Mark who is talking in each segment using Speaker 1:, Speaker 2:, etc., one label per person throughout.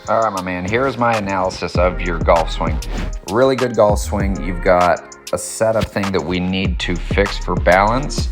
Speaker 1: All right, my man, here's my analysis of your golf swing. Really good golf swing. You've got a setup thing that we need to fix for balance,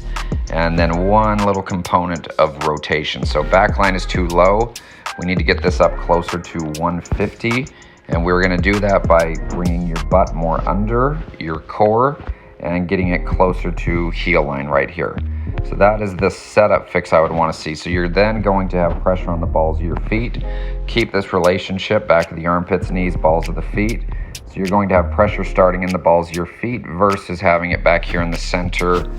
Speaker 1: and then one little component of rotation. So backline is too low. We need to get this up closer to 150, and we're gonna do that by bringing your butt more under your core and getting it closer to heel line right here. So that is the setup fix I would want to see. So you're then going to have pressure on the balls of your feet. Keep this relationship back of the armpits, knees, balls of the feet. So you're going to have pressure starting in the balls of your feet versus having it back here in the center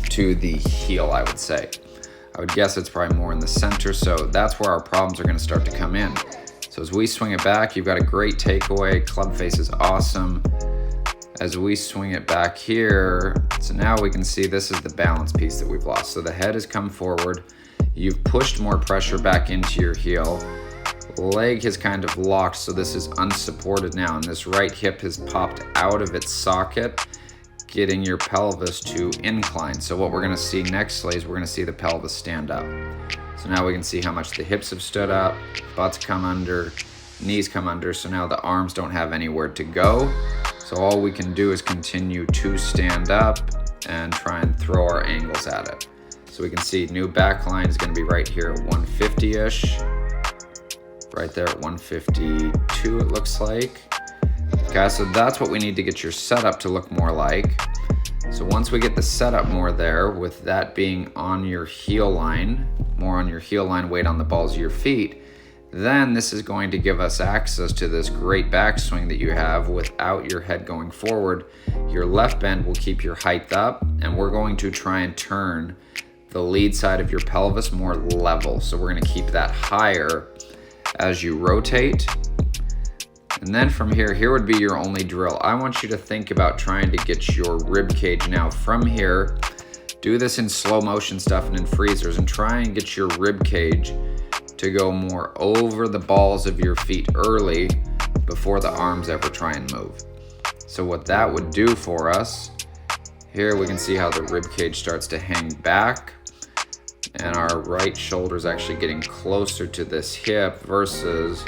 Speaker 1: to the heel, I would say. I would guess it's probably more in the center, so that's where our problems are going to start to come in. So as we swing it back, you've got a great takeaway. Club face is awesome. As we swing it back here, so now we can see this is the balance piece that we've lost. So the head has come forward, you've pushed more pressure back into your heel, leg has kind of locked, so this is unsupported now, and this right hip has popped out of its socket, getting your pelvis to incline. So what we're gonna see nextly is we're gonna see the pelvis stand up. So now we can see how much the hips have stood up, butts come under, knees come under, so now the arms don't have anywhere to go. So all we can do is continue to stand up and try and throw our angles at it. So we can see new back line is going to be right here at 150-ish. Right there at 152 it looks like. Okay, so that's what we need to get your setup to look more like. So once we get the setup more there, with that being on your heel line, more on your heel line, weight on the balls of your feet, then this is going to give us access to this great backswing that you have without your head going forward. Your left bend will keep your height up, and we're going to try and turn the lead side of your pelvis more level. So we're gonna keep that higher as you rotate. And then from here, here would be your only drill. I want you to think about trying to get your rib cage now from here. Do this in slow motion stuff and in freezers, and try and get your rib cage to go more over the balls of your feet early before the arms ever try and move. So what that would do for us, here we can see how the rib cage starts to hang back, and our right shoulder is actually getting closer to this hip versus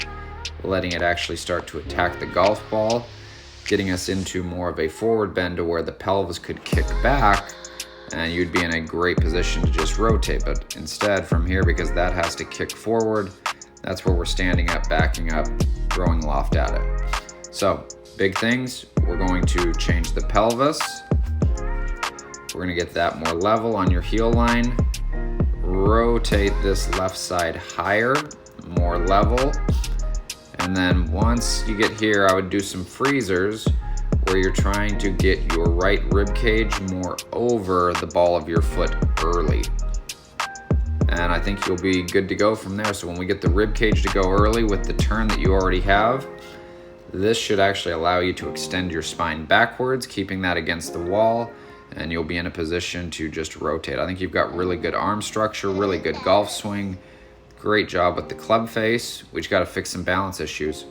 Speaker 1: letting it actually start to attack the golf ball, getting us into more of a forward bend to where the pelvis could kick back and you'd be in a great position to just rotate. But instead from here, because that has to kick forward, that's where we're standing up, backing up, throwing loft at it. So big things, we're going to change the pelvis. We're gonna get that more level on your heel line. Rotate this left side higher, more level. And then once you get here, I would do some freezers where you're trying to get your right rib cage more over the ball of your foot early. And I think you'll be good to go from there. So when we get the rib cage to go early with the turn that you already have, this should actually allow you to extend your spine backwards, keeping that against the wall, and you'll be in a position to just rotate. I think you've got really good arm structure, really good golf swing. Great job with the club face. We just got to fix some balance issues.